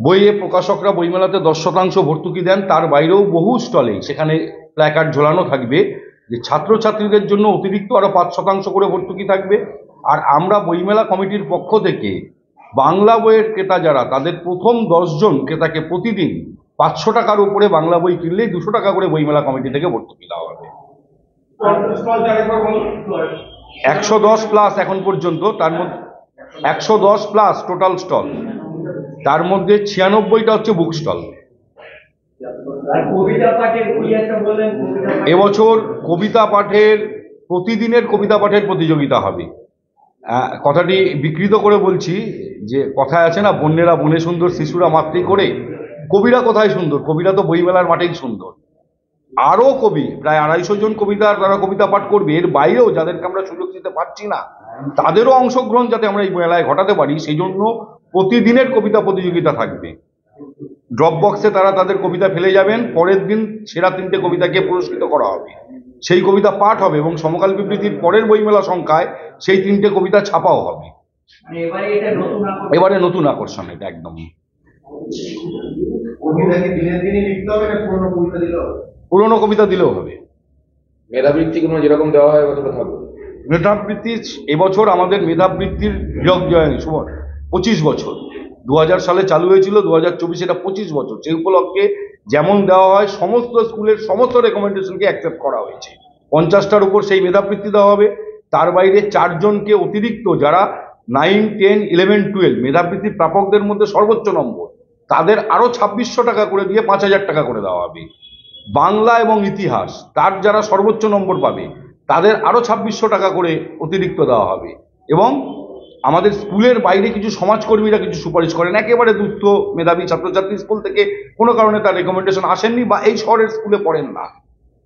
বইয়ে প্রকাশকরা বইমেলাতে 10% ভর্তুকি দেন, তার বাইরেও বহু স্টলে সেখানে প্ল্যাকার্ড ঝোলানো থাকবে যে ছাত্রছাত্রীদের জন্য অতিরিক্ত আরও 5% করে ভর্তুকি থাকবে। আর আমরা বইমেলা কমিটির পক্ষ থেকে বাংলা বইয়ের ক্রেতা যারা, তাদের প্রথম 10 জন ক্রেতাকে প্রতিদিন 500 টাকার উপরে বাংলা বই কিনলেই 200 টাকা করে বইমেলা কমিটি থেকে ভর্তুকি দেওয়া হবে। 110 প্লাস এখন পর্যন্ত, তার মধ্যে 110 প্লাস টোটাল স্টল, তার মধ্যে 96টা হচ্ছে বুক স্টল। এবছর কবিতা পাঠের, প্রতিদিনের কবিতা পাঠের প্রতিযোগিতা হবে। কথাটি বিকৃত করে বলছি যে কথায় আছে না, বন্যেরা বনে সুন্দর, শিশুরা মাতৃ করে। কবিরা কোথায় সুন্দর? কবিরা তো বইমেলার মাঠেই সুন্দর। আরও কবি, প্রায় 250 জন তারা কবিতা পাঠ করবে। এর বাইরেও যাদেরকে আমরা সুযোগ দিতে পারছি না, তাদেরও অংশগ্রহণ যাতে আমরা এই মেলায় ঘটাতে পারি, সেই জন্য প্রতিদিনের কবিতা প্রতিযোগিতা থাকবে। ড্রপ বক্সে তারা তাদের কবিতা ফেলে যাবেন, পরের দিন সেরা 3টে কবিতাকে পুরস্কৃত করা হবে, সেই কবিতা পাঠ হবে এবং সমকাল বিবৃতির পরের বইমেলা সংখ্যায় সেই 3টে কবিতা ছাপাও হবে। এবারে নতুন আকর্ষণ এটা একদম। পুরনো কবিতা দিলেও হবে। মেধাবৃত্তি কোনো যেরকম দেওয়া হয় মেধাবৃত্তি এবছর আমাদের মেধাবৃত্তির হীরক জয়ন্তী 25 বছর। 2000 সালে চালু হয়েছিল, 2024 এটা 25 বছর। সেই উপলক্ষে যেমন দেওয়া হয় সমস্ত স্কুলের সমস্ত রেকমেন্ডেশনকে অ্যাকসেপ্ট করা হয়েছে। 50টার উপর সেই মেধাবৃত্তি দেওয়া হবে। তার বাইরে 4 জনকে অতিরিক্ত, যারা 9, 10, 11, 12 মেধাবৃত্তির প্রাপকদের মধ্যে সর্বোচ্চ নম্বর, তাদের আরও 2600 টাকা করে দিয়ে 5000 টাকা করে দেওয়া হবে। বাংলা এবং ইতিহাস, তার যারা সর্বোচ্চ নম্বর পাবে তাদের আরও 2600 টাকা করে অতিরিক্ত দেওয়া হবে। এবং আমাদের স্কুলের বাইরে কিছু সমাজকর্মীরা কিছু সুপারিশ করেন, একেবারে দুস্থ মেধাবী ছাত্রছাত্রী, স্কুল থেকে কোনো কারণে তার রেকমেন্ডেশন আসেননি বা এই শহরের স্কুলে পড়েন না,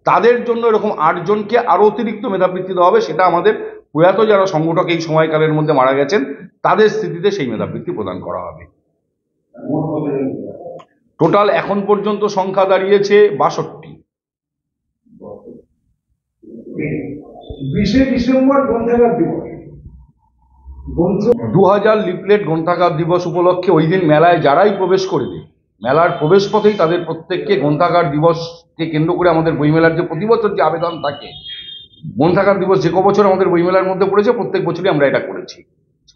তাদের জন্য এরকম 8 জনকে আরও অতিরিক্ত মেধাবৃত্তি দেওয়া হবে। সেটা আমাদের প্রয়াত যারা সংগঠক এই সময়কালের মধ্যে মারা গেছেন, তাদের স্মৃতিতে সেই মেধাবৃত্তি প্রদান করা হবে। টোটাল এখন পর্যন্ত সংখ্যা দাঁড়িয়েছে 62। 20শে ডিসেম্বর গ্রন্থাগার দিবস, 2000 লিফলেট গ্রন্থাগার দিবস উপলক্ষে ওই দিন মেলায় যারাই প্রবেশ করবে, মেলার প্রবেশ পথেই তাদের প্রত্যেককে গ্রন্থাগার দিবসকে কেন্দ্র করে আমাদের বইমেলার যে প্রতি বছর যে আবেদন থাকে, গ্রন্থাগার দিবস যে বছর আমাদের বইমেলার মধ্যে পড়েছে প্রত্যেক বছরই আমরা এটা করেছি।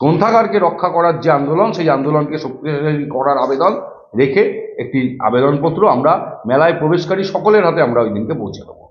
গ্রন্থাগারকে রক্ষা করার যে আন্দোলন, সেই আন্দোলনকে শক্তিশালী করার আবেদন রেখে একটি আবেদনপত্র আমরা মেলায় প্রবেশকারী সকলের হাতে আমরা ওই দিনকে পৌঁছে দেবো।